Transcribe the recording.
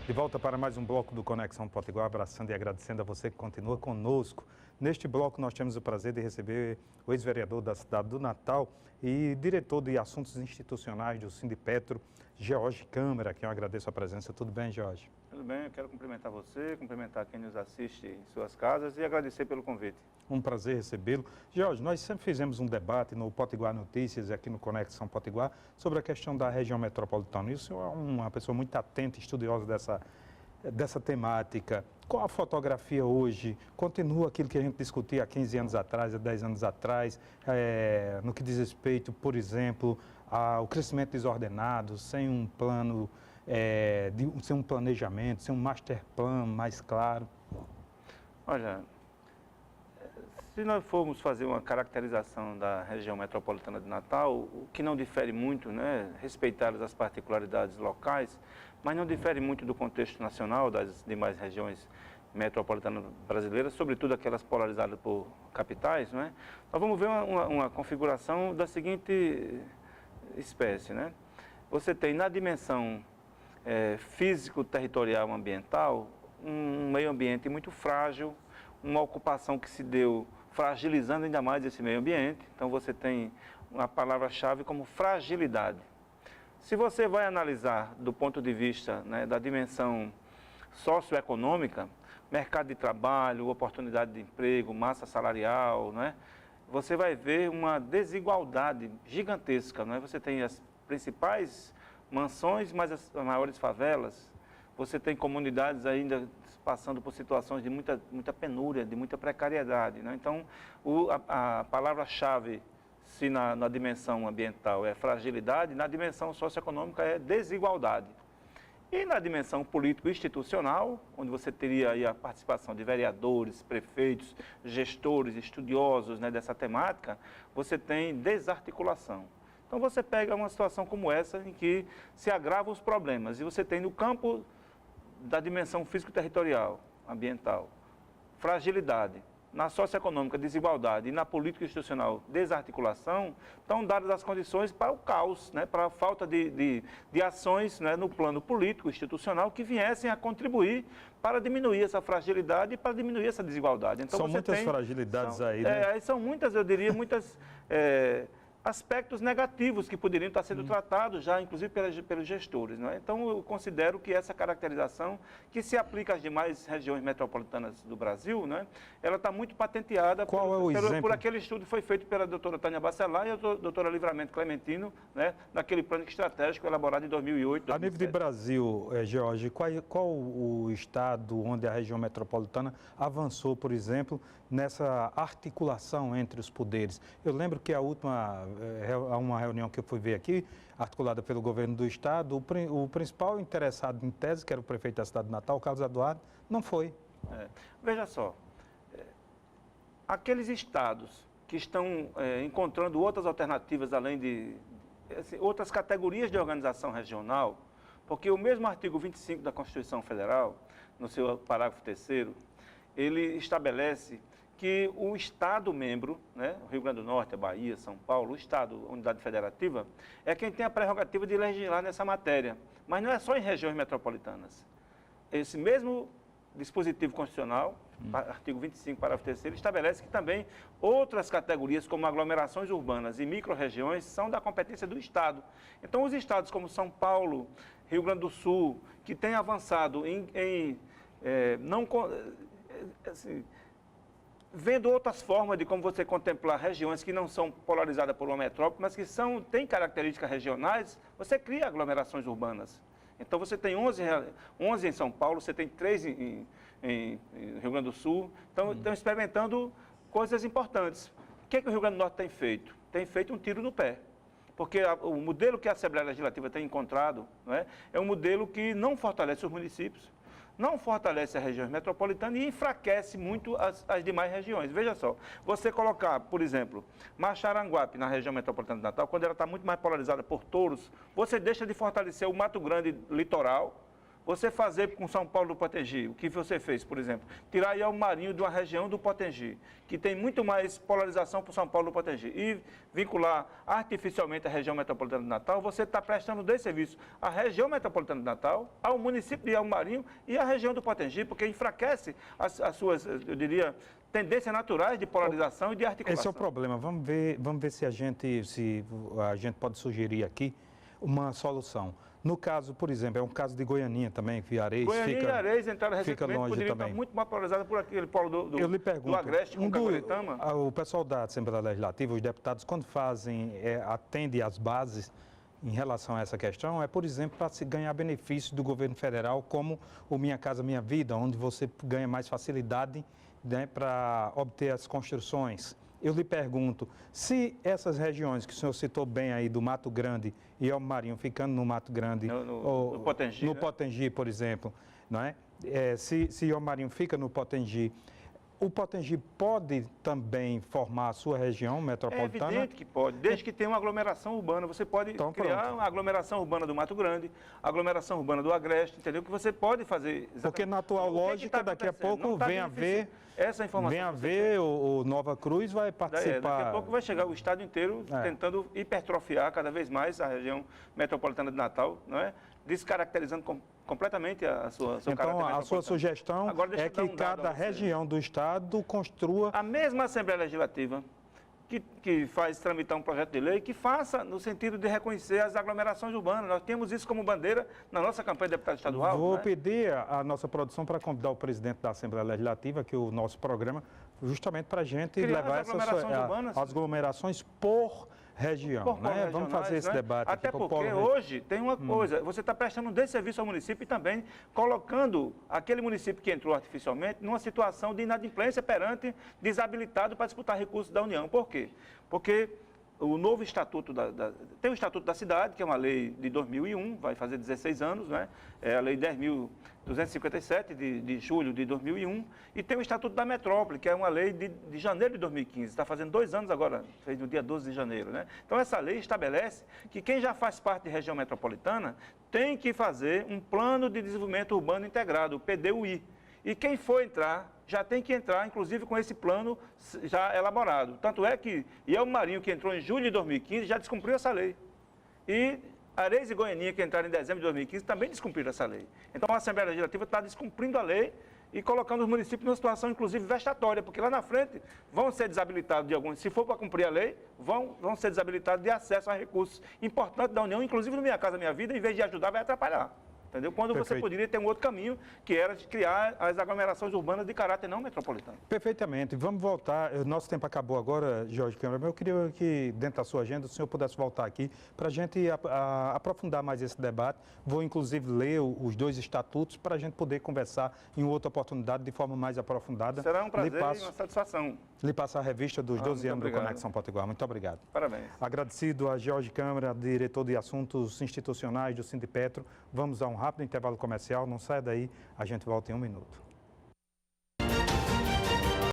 De volta para mais um bloco do Conexão Potiguar, abraçando e agradecendo a você que continua conosco. Neste bloco nós temos o prazer de receber o ex-vereador da cidade do Natal e diretor de assuntos institucionais do Sindipetro, George Câmara, a quem eu agradeço a presença. Tudo bem, George? Tudo bem, eu quero cumprimentar você, cumprimentar quem nos assiste em suas casas e agradecer pelo convite. Um prazer recebê-lo. George, nós sempre fizemos um debate no Potiguar Notícias, aqui no Conexão Potiguar, sobre a questão da região metropolitana. E o senhor é uma pessoa muito atenta, estudiosa dessa temática. Qual a fotografia hoje? Continua aquilo que a gente discutia há 15 anos atrás, há 10 anos atrás, no que diz respeito, por exemplo, ao crescimento desordenado, sem um plano, sem um planejamento, sem um master plan mais claro? Olha, se nós formos fazer uma caracterização da região metropolitana de Natal, o que não difere muito, né, respeitar as particularidades locais, mas não difere muito do contexto nacional das demais regiões metropolitanas brasileiras, sobretudo aquelas polarizadas por capitais, né? Nós vamos ver uma configuração da seguinte espécie, né? Você tem na dimensão físico-territorial ambiental um meio ambiente muito frágil, uma ocupação que se deu fragilizando ainda mais esse meio ambiente. Então você tem uma palavra-chave como fragilidade. Se você vai analisar do ponto de vista, né, da dimensão socioeconômica, mercado de trabalho, oportunidade de emprego, massa salarial, né, você vai ver uma desigualdade gigantesca. Né? Você tem as principais mansões, mas as maiores favelas. Você tem comunidades ainda passando por situações de muita penúria, de muita precariedade. Né? Então, a palavra-chave, se na dimensão ambiental é fragilidade, na dimensão socioeconômica é desigualdade. E na dimensão político-institucional, onde você teria aí a participação de vereadores, prefeitos, gestores, estudiosos, né, dessa temática, você tem desarticulação. Então, você pega uma situação como essa, em que se agravam os problemas, e você tem no campo da dimensão físico-territorial, ambiental, fragilidade, na socioeconômica, desigualdade e na política institucional, desarticulação, estão dadas as condições para o caos, né, para a falta de ações, né, no plano político, institucional, que viessem a contribuir para diminuir essa fragilidade e para diminuir essa desigualdade. Então, são muitas fragilidades aí, né? São muitas, eu diria, muitas aspectos negativos que poderiam estar sendo tratados já, inclusive pelos gestores. Não é? Então, eu considero que essa caracterização, que se aplica às demais regiões metropolitanas do Brasil, né, ela está muito patenteada por aquele estudo que foi feito pela doutora Tânia Bacelar e a doutora Livramento Clementino, né, naquele plano estratégico elaborado em 2008, 2007. A nível de Brasil, George, qual o estado onde a região metropolitana avançou, por exemplo, nessa articulação entre os poderes? Eu lembro que há uma reunião que eu fui ver aqui, articulada pelo governo do estado, o principal interessado em tese, que era o prefeito da cidade de Natal, Carlos Eduardo, não foi. Veja só, aqueles estados que estão encontrando outras alternativas, além de outras categorias de organização regional, porque o mesmo artigo 25 da Constituição Federal, no seu parágrafo 3º, ele estabelece que o Estado membro, né, o Rio Grande do Norte, a Bahia, São Paulo, o Estado, unidade federativa, é quem tem a prerrogativa de legislar nessa matéria. Mas não é só em regiões metropolitanas. Esse mesmo dispositivo constitucional, artigo 25, parágrafo 3º, estabelece que também outras categorias, como aglomerações urbanas e micro-regiões, são da competência do Estado. Então, os estados como São Paulo, Rio Grande do Sul, que têm avançado vendo outras formas de como você contemplar regiões que não são polarizadas por uma metrópole, mas que têm características regionais, você cria aglomerações urbanas. Então, você tem 11 em São Paulo, você tem 3 em Rio Grande do Sul. Então, estão experimentando coisas importantes. O que o Rio Grande do Norte tem feito? Tem feito um tiro no pé. Porque o modelo que a Assembleia Legislativa tem encontrado, não é um modelo que não fortalece os municípios, não fortalece as regiões metropolitanas e enfraquece muito as demais regiões. Veja só, você colocar, por exemplo, Maxaranguape na região metropolitana de Natal, quando ela está muito mais polarizada por touros, você deixa de fortalecer o Mato Grande litoral, você fazer com São Paulo do Potengi, o que você fez, por exemplo, tirar Ilhéu Marinho de uma região do Potengi, que tem muito mais polarização para o São Paulo do Potengi, e vincular artificialmente a região metropolitana de Natal, você está prestando desserviço à região metropolitana de Natal, ao município de Ilhéu Marinho e à região do Potengi, porque enfraquece as suas, eu diria, tendências naturais de polarização e de articulação. Esse é o problema. Vamos ver se a gente pode sugerir aqui uma solução. No caso, por exemplo, é um caso de Goianinha também, que Areis Goianinha e Areis entraram fica recentemente, longe poderiam também. estar muito mais polarizadas por aquele polo Eu lhe pergunto, do Agreste com Caguaretama. o pessoal da Assembleia Legislativa, os deputados, quando atende às bases em relação a essa questão, é, por exemplo, para se ganhar benefícios do governo federal, como o Minha Casa Minha Vida, onde você ganha mais facilidade, né, para obter as construções. Eu lhe pergunto, se essas regiões que o senhor citou bem aí do Mato Grande e Ilhéu Marinho ficando no Mato Grande, no Potengi, no né? Potengi, por exemplo, não é? Se Ilhéu Marinho fica no Potengi, o Potengi pode também formar a sua região metropolitana? É evidente que pode, desde que tenha uma aglomeração urbana. Você pode criar uma aglomeração urbana do Mato Grande, aglomeração urbana do Agreste, entendeu? Que você pode fazer exatamente. Porque na atual lógica, daqui a pouco vem a ver... Essa informação. Vem a ver, o Nova Cruz vai participar. Daqui a pouco vai chegar o estado inteiro tentando hipertrofiar cada vez mais a região metropolitana de Natal, não é? Descaracterizando completamente a sua Então, a sua sugestão é que cada região do estado construa... A mesma Assembleia Legislativa que faz tramitar um projeto de lei, que faça no sentido de reconhecer as aglomerações urbanas. Nós temos isso como bandeira na nossa campanha de deputado estadual. Vou pedir a nossa produção para convidar o presidente da Assembleia Legislativa, que é o nosso programa, justamente para a gente levar as aglomerações por região, né? Vamos fazer esse debate até aqui. Porque hoje tem uma coisa, você está prestando um desserviço ao município e também colocando aquele município que entrou artificialmente numa situação de inadimplência perante desabilitado para disputar recursos da União. Por quê? Porque o novo estatuto, tem o Estatuto da Cidade, que é uma lei de 2001, vai fazer 16 anos, né? É a lei 10.257 de julho de 2001, e tem o Estatuto da Metrópole, que é uma lei de janeiro de 2015, está fazendo 2 anos agora, fez no dia 12 de janeiro, né? Então essa lei estabelece que quem já faz parte de região metropolitana tem que fazer um plano de desenvolvimento urbano integrado, o PDUI, e quem for entrar já tem que entrar, inclusive, com esse plano já elaborado. Tanto é que Ilhéu Marinho, que entrou em julho de 2015, já descumpriu essa lei. E Areis e Goianinha, que entraram em dezembro de 2015, também descumpriram essa lei. Então, a Assembleia Legislativa está descumprindo a lei e colocando os municípios numa situação, inclusive, vexatória, porque lá na frente vão ser desabilitados de alguns, se for para cumprir a lei, vão ser desabilitados de acesso a recursos importantes da União, inclusive no Minha Casa Minha Vida, em vez de ajudar, vai atrapalhar. Entendeu? Quando você poderia ter um outro caminho, que era de criar as aglomerações urbanas de caráter não metropolitano. Perfeitamente. Vamos voltar. Nosso tempo acabou agora, Jorge Câmara, mas eu queria que, dentro da sua agenda, o senhor pudesse voltar aqui para a gente aprofundar mais esse debate. Vou, inclusive, ler os 2 estatutos para a gente poder conversar em outra oportunidade de forma mais aprofundada. Será um prazer e uma satisfação. Lhe passar a revista dos 12 anos do Conexão Potiguar. Muito obrigado. Parabéns. Agradecido a Jorge Câmara, diretor de Assuntos Institucionais do Sindipetro. Vamos a um rápido intervalo comercial. Não saia daí, a gente volta em 1 minuto.